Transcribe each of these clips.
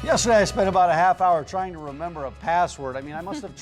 Yesterday I spent about a half hour trying to remember a password. I mean, I must have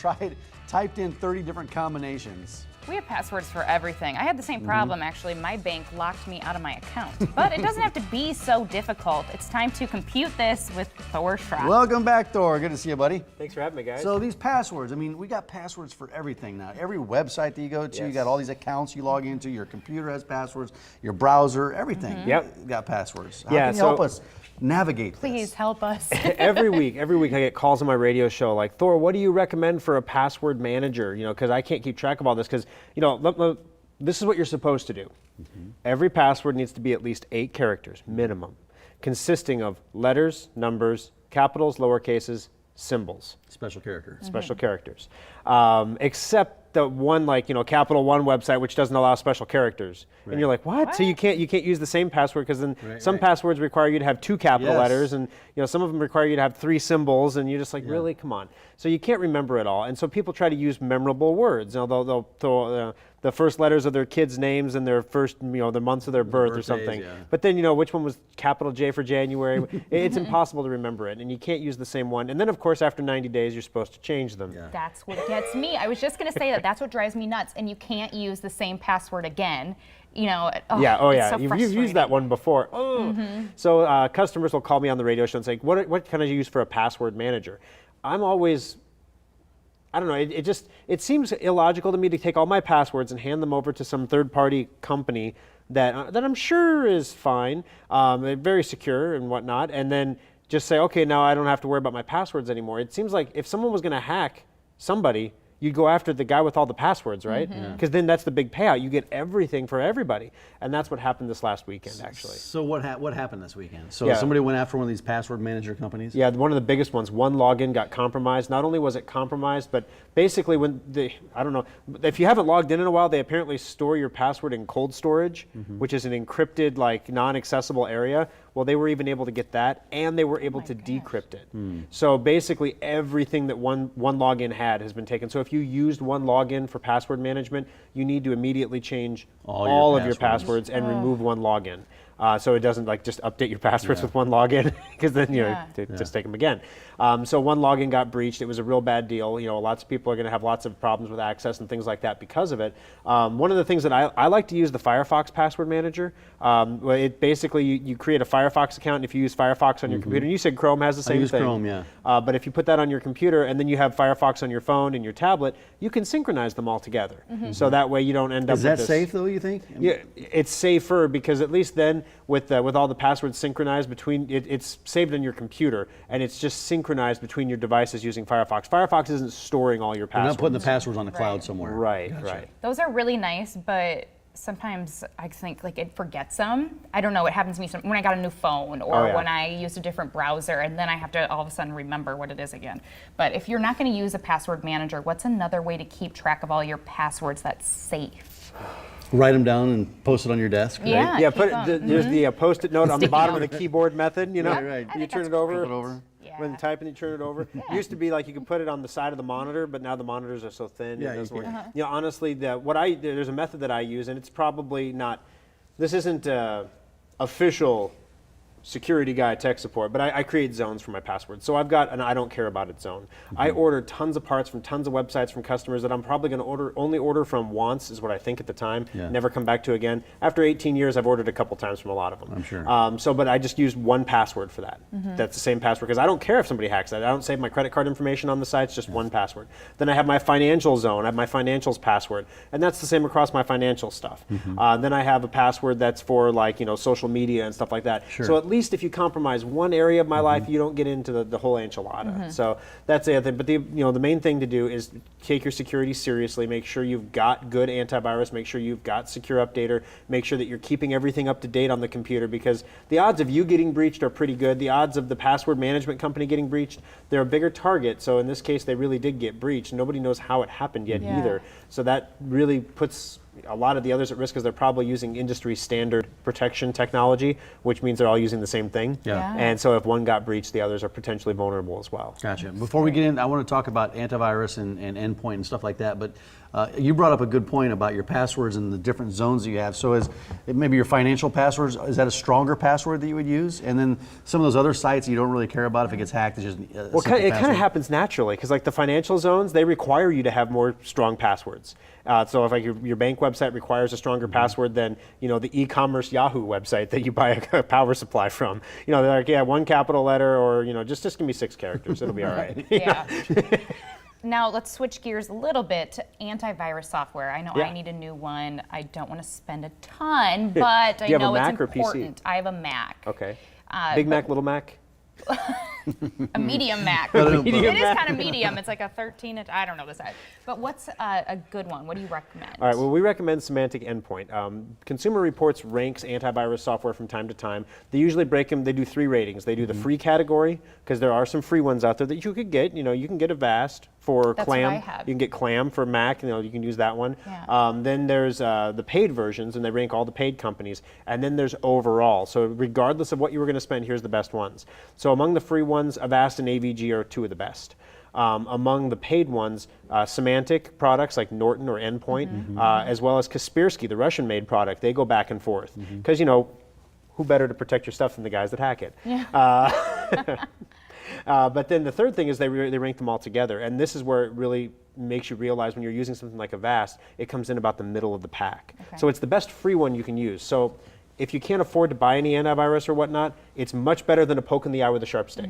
typed in 30 different combinations. We have passwords for everything. I had the same problem, actually. My bank locked me out of my account. But it doesn't have to be so difficult. It's time to compute this with Thor Schrock. Welcome back, Thor. Good to see you, buddy. Thanks for having me, guys. So these passwords, I mean, we got passwords for everything now. Every website that you go to, you got all these accounts you log into. Your computer has passwords, your browser, everything. Yep. You got passwords. How Yeah, can you help us navigate this? Please help us. every week I get calls on my radio show like, Thor, what do you recommend for a password manager? You know, because I can't keep track of all this. Because, you know, this is what you're supposed to do. Every password needs to be at least 8 characters minimum, consisting of letters, numbers, capitals, lowercases, symbols. Special characters. Special characters. Except the one, like, you know, Capital One website, which doesn't allow special characters. Right. And you're like, what? So you can't use the same password, because then some passwords require you to have 2 capital letters, and you know, some of them require you to have 3 symbols, and you're just like, really, come on. So you can't remember it all. And so people try to use memorable words. You know, they'll throw the first letters of their kids' names and their first, you know, the months of their birth or something. But then, you know, which one was capital J for January? It's impossible to remember it, and you can't use the same one. And then, of course, after 90 days, you're supposed to change them. That's what gets me. I was just going to say that's what drives me nuts. And you can't use the same password again. You know, it's so you've used that one before. So customers will call me on the radio show and say, what can I use for a password manager? I'm always, I don't know, it seems illogical to me to take all my passwords and hand them over to some third-party company that I'm sure is fine, very secure and whatnot, and then just say, okay, now I don't have to worry about my passwords anymore. It seems like if someone was going to hack somebody, you'd go after the guy with all the passwords, right? Because then that's the big payout. You get everything for everybody. And that's what happened this last weekend, actually. So what happened this weekend? So somebody went after one of these password manager companies? Yeah, one of the biggest ones. One login got compromised. Not only was it compromised, but basically when I don't know, if you haven't logged in a while, they apparently store your password in cold storage, which is an encrypted, like, non-accessible area. Well, they were even able to get that, and they were able to decrypt it. So basically everything that one login had has been taken. So if you used one login for password management, you need to immediately change all of your passwords and remove one login. So it doesn't like just update your passwords with one login, because then just take them again. So one login got breached. It was a real bad deal. You know, lots of people are going to have lots of problems with access and things like that because of it. One of the things that I like to use the Firefox password manager. It basically you create a Firefox account, and if you use Firefox on your computer, and you said Chrome has the same thing. I use Chrome, but if you put that on your computer and then you have Firefox on your phone and your tablet, you can synchronize them all together. So that way you don't end up with this. Is that safe though, you think? Yeah, it's safer, because at least then with all the passwords synchronized between, it's saved on your computer, and it's just synchronized between your devices using Firefox. Firefox isn't storing all your passwords. You're not putting the passwords on the cloud somewhere. Right, Gotcha. right. Those are really nice, but sometimes I think like it forgets them. I don't know, it happens to me when I got a new phone, or when I used a different browser, and then I have to all of a sudden remember what it is again. But if you're not going to use a password manager, what's another way to keep track of all your passwords that's safe? Write them down and post it on your desk, right? Yeah, there's the post-it note on the bottom of the keyboard method, you know? Right. You turn it over. Flip it over. When typing, you turn it over. It used to be like you could put it on the side of the monitor, but now the monitors are so thin, it doesn't work. You know, honestly, there's a method that I use, and it's probably not, this isn't official security guy tech support, but I create zones for my passwords. So I've got an I don't care about it zone. I order tons of parts from tons of websites from customers that I'm probably going to only order from once, is what I think at the time, never come back to again. After 18 years, I've ordered a couple times from a lot of them. I'm sure. But I just use one password for that. That's the same password, because I don't care if somebody hacks that. I don't save my credit card information on the sites, just one password. Then I have my financial zone. I have my financials password, and that's the same across my financial stuff. Then I have a password that's for, like, you know, social media and stuff like that. So at least if you compromise one area of my life, you don't get into the whole enchilada. So that's the other thing. But the main thing to do is take your security seriously. Make sure you've got good antivirus. Make sure you've got Secure Updater. Make sure that you're keeping everything up to date on the computer, because the odds of you getting breached are pretty good. The odds of the password management company getting breached, they're a bigger target. So in this case, they really did get breached. Nobody knows how it happened yet either. So that really puts a lot of the others at risk because they're probably using industry standard protection technology, which means they're all using the same thing. Yeah. And so if one got breached, the others are potentially vulnerable as well. Gotcha. Before we get in, I want to talk about antivirus and endpoint and stuff like that, but you brought up a good point about your passwords and the different zones that you have. So is maybe your financial passwords, is that a stronger password that you would use? And then some of those other sites you don't really care about if it gets hacked, it's just a Well, simple it kind password. of happens naturally because like the financial zones, they require you to have more strong passwords. So if like your bank website requires a stronger password than the e-commerce Yahoo website that you buy a power supply from, they're like, yeah, one capital letter or just give me 6 characters, it'll be all right. Yeah. Now let's switch gears a little bit to antivirus software. I know I need a new one. I don't want to spend a ton, but I you have a know it's Mac or PC? important. I have a Mac. Okay. Big Mac, little Mac? A medium Mac. Medium It is kind of medium. It's like a 13-inch. I don't know the size. But what's a good one? What do you recommend? All right, well, we recommend Semantic EndPoint. Consumer Reports ranks antivirus software from time to time. They usually break them, they do 3 ratings. They do the free category, because there are some free ones out there that you could get. You can get Avast for That's Clam. what I have. You can get Clam for Mac, you can use that one. Yeah. Then there's the paid versions, and they rank all the paid companies. And then there's overall. So regardless of what you were going to spend, here's the best ones. So among the free ones, Avast and AVG are 2 of the best. Among the paid ones, Semantic products like Norton or Endpoint, as well as Kaspersky, the Russian-made product, they go back and forth. Because, who better to protect your stuff than the guys that hack it? Yeah. But then the third thing is they rank them all together. And this is where it really makes you realize when you're using something like Avast, it comes in about the middle of the pack. Okay. So it's the best free one you can use. So if you can't afford to buy any antivirus or whatnot, it's much better than a poke in the eye with a sharp stick.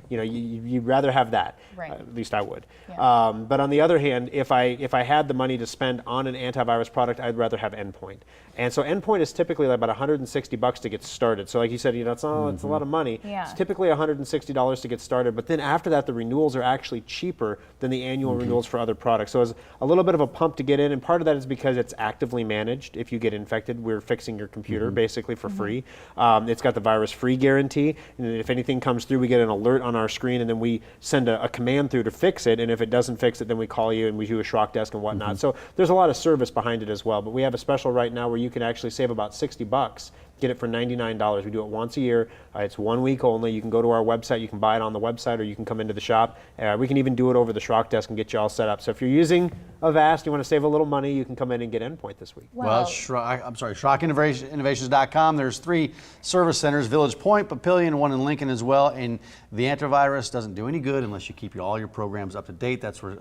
You'd rather have that. Right. At least I would. Yeah. But on the other hand, if I had the money to spend on an antivirus product, I'd rather have Endpoint. And so Endpoint is typically about $160 to get started. So like you said, it's a lot of money. Yeah. It's typically $160 to get started. But then after that, the renewals are actually cheaper than the annual renewals for other products. So it's a little bit of a pump to get in. And part of that is because it's actively managed. If you get infected, we're fixing your computer basically for free. It's got the virus-free guarantee. And if anything comes through, we get an alert on our screen, and then we send a command through to fix it. And if it doesn't fix it, then we call you and we do a Schrock desk and whatnot. So there's a lot of service behind it as well. But we have a special right now where you can actually save about $60. Get it for $99. We do it once a year. It's 1 week only. You can go to our website. You can buy it on the website, or you can come into the shop. We can even do it over the Schrock desk and get you all set up. So if you're using Avast, you want to save a little money, you can come in and get Endpoint this week. Well, SchrockInnovations.com. There's 3 service centers, Village Point, Papillion, one in Lincoln as well. And the antivirus doesn't do any good unless you keep all your programs up to date. That's where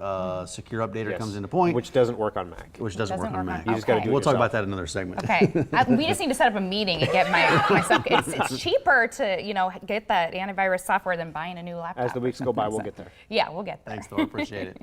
Secure Updater comes into point. Which doesn't work on Mac. Which doesn't work on Mac. You just got to do it We'll talk yourself. about that in another segment. Okay. We just need to set up a meeting and get my stuff. It's cheaper to get that antivirus software than buying a new laptop. As the weeks go by, we'll get there. Yeah, we'll get there. Thanks, Thor. Appreciate it.